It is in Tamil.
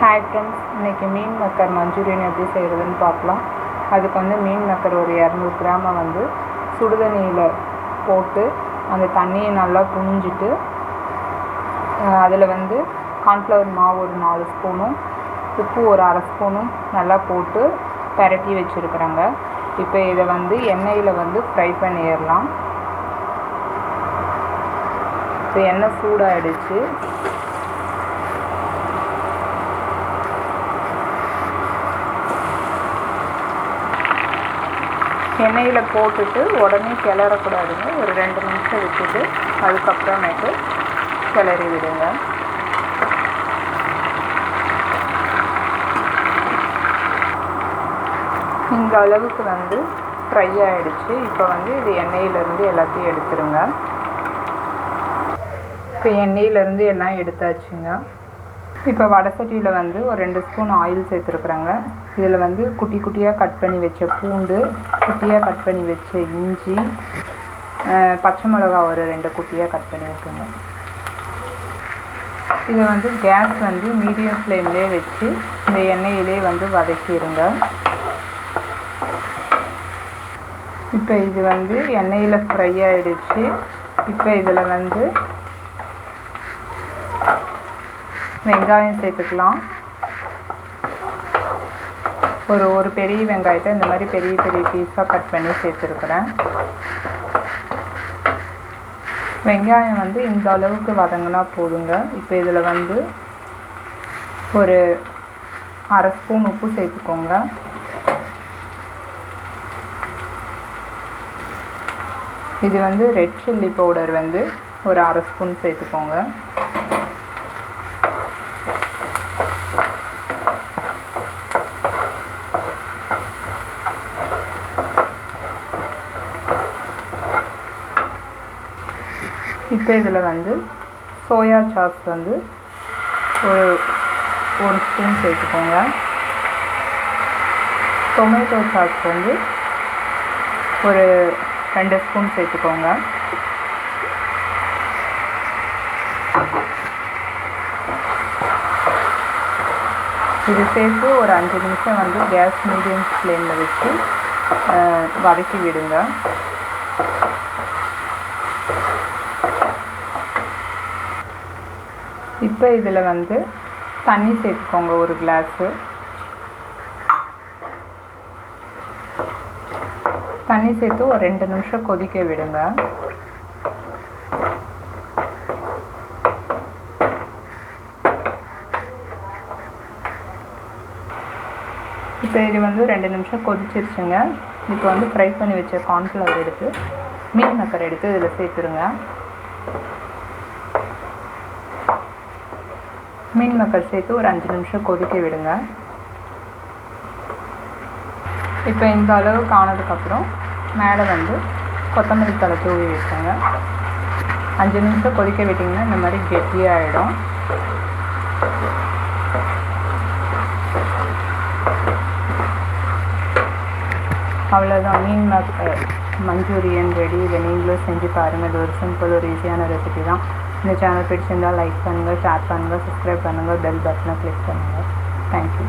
ஹாய் ஃப்ரெண்ட்ஸ், இன்றைக்கி மீன் மக்கர் மஞ்சூரியன் எப்படி செய்கிறதுன்னு பார்க்கலாம். அதுக்கு வந்து மீன் மக்கர் ஒரு 200 கிராமை வந்து சுடுதண்ணியில் போட்டு அந்த தண்ணியை நல்லா புழிஞ்சிட்டு அதில் வந்து கார்ன்ஃப்ளவர் மாவு ஒரு 4 ஸ்பூனும் உப்பு ஒரு அரை ஸ்பூனும் நல்லா போட்டு பரட்டி வச்சுருக்குறாங்க. இப்போ இதை வந்து எண்ணெயில் வந்து ஃப்ரை பண்ணிடலாம். இப்போ எண்ணெய் சூடாகிடுச்சு. எண்ணெயில் போட்டுட்டு உடனே கிளறக்கூடாதுங்க. ஒரு 2 நிமிஷம் விட்டுட்டு அதுக்கப்புறமேட்டு கிளறி விடுங்க. இந்த அளவுக்கு வந்து ஃப்ரை ஆகிடுச்சு. இப்போ வந்து இது எண்ணெயிலேருந்து எல்லாத்தையும் எடுத்துருங்க. இப்போ எண்ணெயிலேருந்து எல்லாம் எடுத்தாச்சுங்க. இப்போ வடசட்டியில் வந்து ஒரு 2 ஸ்பூன் ஆயில் சேர்த்துருக்குறாங்க. இதில் வந்து குட்டி குட்டியாக கட் பண்ணி வச்ச பூண்டு, குட்டியாக கட் பண்ணி வச்ச இஞ்சி, பச்சை மிளகா ஒரு 2 குட்டியாக கட் பண்ணி வைக்கணும். இதை வந்து கேஸ் வந்து மீடியம் ஃப்ளேம்லேயே வச்சு இந்த எண்ணெயிலே வந்து வதக்கிடுங்க. இப்போ இது வந்து எண்ணெயில் ஃப்ரை ஆகிடுச்சு. இப்போ இதில் வந்து வெங்காயம் சேர்த்துக்கலாம். ஒரு பெரிய வெங்காயத்தை இந்த மாதிரி பெரிய பெரிய பீஸாக கட் பண்ணி சேர்த்துருக்குறேன். வெங்காயம் வந்து இந்த அளவுக்கு வதங்கினா போதுங்க. இப்போ இதில் வந்து ஒரு அரை ஸ்பூன் உப்பு சேர்த்துக்கோங்க. இது வந்து ரெட் சில்லி பவுடர் வந்து ஒரு அரை ஸ்பூன் சேர்த்துக்கோங்க. இப்போ இதில் வந்து சோயா சாஸ் வந்து ஒரு ஸ்பூன் சேர்த்துக்கோங்க. டொமேட்டோ சாஸ் வந்து ஒரு 2 ஸ்பூன் சேர்த்துக்கோங்க. இது சேர்த்து ஒரு 5 நிமிஷம் வந்து கேஸ் மீடியம் ஃப்ளேமில் வச்சு வதக்கி விடுங்க. இப்போ இதில் வந்து தண்ணி சேர்த்துக்கோங்க, ஒரு கிளாஸு தண்ணி சேர்த்து ஒரு 2 நிமிஷம் கொதிக்க விடுங்க. இப்போ இது வந்து 2 நிமிஷம் கொதிச்சிருச்சுங்க. இப்போ வந்து ஃப்ரை பண்ணி வச்ச கார்ன்ஃப்ளவர் எடுத்து மீன் மக்கர் எடுத்து இதில் சேர்த்துருங்க. மீன் மக்கர் சேர்த்து ஒரு 5 நிமிஷம் கொதிக்க விடுங்க. இப்போ இந்த அளவுக்கு ஆனதுக்கப்புறம் மேலே வந்து கொத்தமல்லி தழை தூவி வச்சுங்க. 5 நிமிஷம் கொதிக்க விட்டிங்கன்னா இந்த மாதிரி கெட்டியாகிடும். அவ்வளோதான், மீன் மக்கர் மஞ்சூரியன் ரெடி. இதை நீங்களும் செஞ்சு பாருங்கள். இது ஒரு சிம்பிள், ஒரு ஈஸியான ரெசிபி தான். இந்த சேனல் பிடிச்சிருந்தால் லைக் பண்ணுங்கள், ஷேர் பண்ணுங்கள், சப்ஸ்கிரைப் பண்ணுங்கள், பெல் பட்டனை கிளிக் பண்ணுங்கள். தேங்க்யூ.